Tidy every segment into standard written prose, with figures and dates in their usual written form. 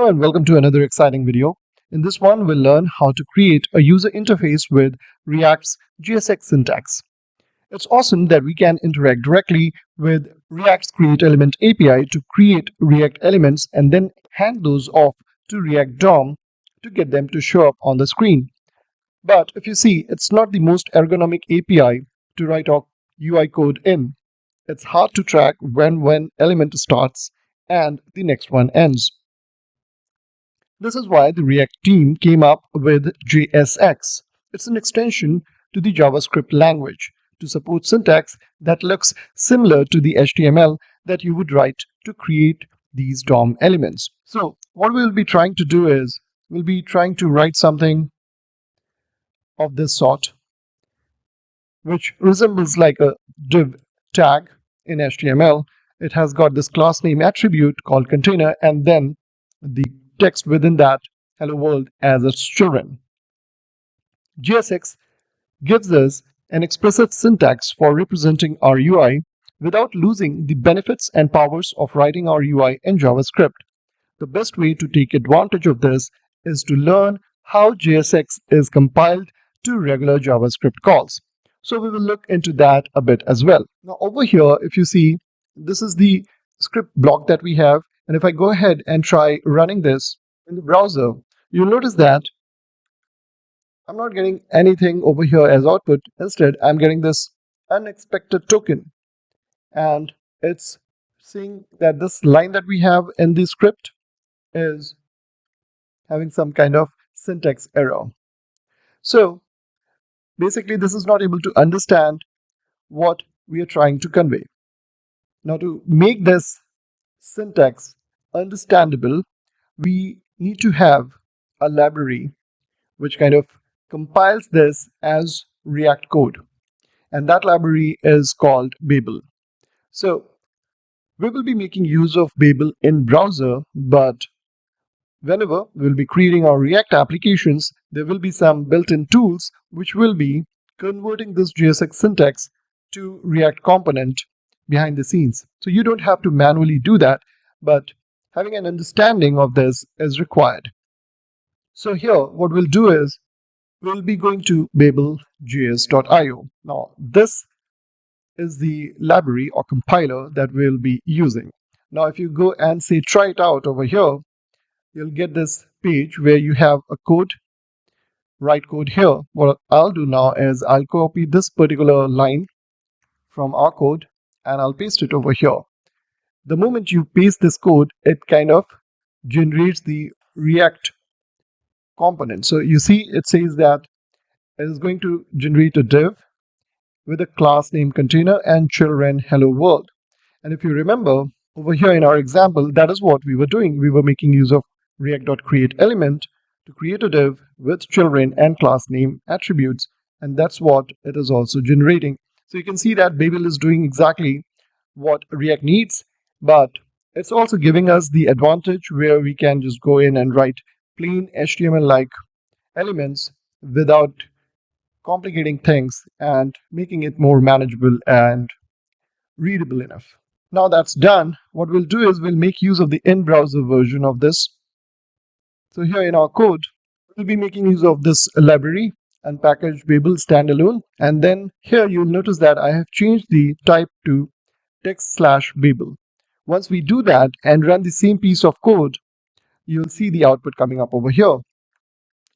Hello and welcome to another exciting video. In this one, we'll learn how to create a user interface with React's JSX syntax. It's awesome that we can interact directly with React's createElement API to create React elements and then hand those off to React DOM to get them to show up on the screen. But if you see, it's not the most ergonomic API to write our UI code in. It's hard to track when one element starts and the next one ends. This is why the React team came up with JSX. It's an extension to the JavaScript language to support syntax that looks similar to the HTML that you would write to create these DOM elements. So what we'll be trying to do is we'll be trying to write something of this sort, which resembles like a div tag in HTML. It has got this class name attribute called container and then the text within that hello world as its children. JSX gives us an expressive syntax for representing our UI without losing the benefits and powers of writing our UI in JavaScript. The best way to take advantage of this is to learn how JSX is compiled to regular JavaScript calls. So we will look into that a bit as well. Now over here, if you see, this is the script block that we have. And if I go ahead and try running this in the browser, you'll notice that I'm not getting anything over here as output. Instead, I'm getting this unexpected token. And it's saying that this line that we have in the script is having some kind of syntax error. So basically, this is not able to understand what we are trying to convey. Now, to make this syntax understandable, we need to have a library which kind of compiles this as React code, and that library is called Babel. So we will be making use of Babel in browser, but whenever we'll be creating our React applications, there will be some built-in tools which will be converting this JSX syntax to React component behind the scenes. So you don't have to manually do that, but having an understanding of this is required. So here what we'll do is we'll be going to babel.js.io. Now this is the library or compiler that we'll be using. Now if you go and say try it out over here, you'll get this page where you have a code, write code here. What I'll do now is I'll copy this particular line from our code and I'll paste it over here. The moment you paste this code, it kind of generates the React component. So you see it says that it is going to generate a div with a class name container and children hello world. And if you remember over here in our example, that is what we were doing. We were making use of React.createElement to create a div with children and class name attributes, and that's what it is also generating. So you can see that Babel is doing exactly what React needs, but it's also giving us the advantage where we can just go in and write plain HTML-like elements without complicating things and making it more manageable and readable enough. Now that's done, what we'll do is we'll make use of the in-browser version of this. So here in our code, we'll be making use of this library and package Babel standalone. And then here you'll notice that I have changed the type to text/Babel. Once we do that and run the same piece of code, you'll see the output coming up over here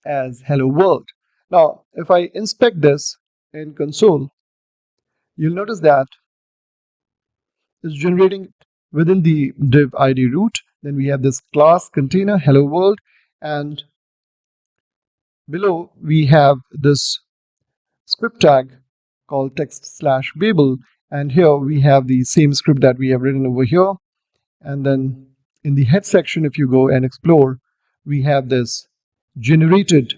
as hello world. Now, if I inspect this in console, you'll notice that it's generating within the div ID root. Then we have this class container hello world, and below we have this script tag called text/Babel, and here we have the same script that we have written over here. And then in the head section, if you go and explore, we have this generated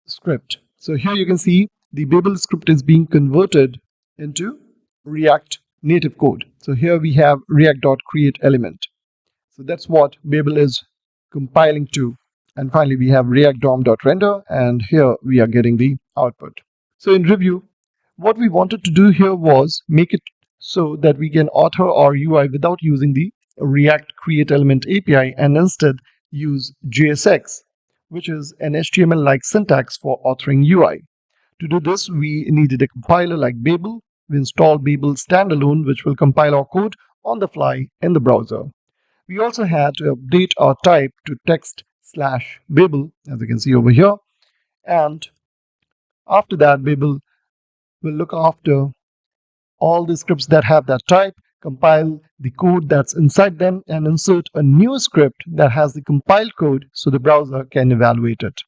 script. So here you can see the Babel script is being converted into React native code. So here we have React.createElement. So that's what Babel is compiling to. And finally, we have React DOM.render, and here we are getting the output. So in review, what we wanted to do here was make it so that we can author our UI without using the React createElement API, and instead use JSX, which is an HTML-like syntax for authoring UI. To do this, we needed a compiler like Babel. We installed Babel standalone, which will compile our code on the fly in the browser. We also had to update our type to text/Babel, as you can see over here. And after that, Babel will look after all the scripts that have that type, compile the code that's inside them, and insert a new script that has the compiled code so the browser can evaluate it.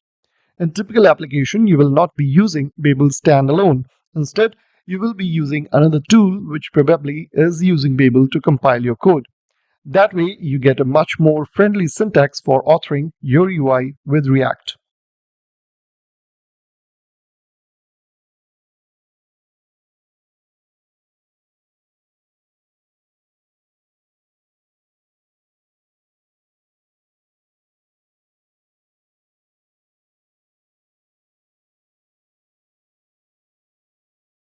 In typical application, you will not be using Babel standalone. Instead, you will be using another tool which probably is using Babel to compile your code. That way, you get a much more friendly syntax for authoring your UI with React.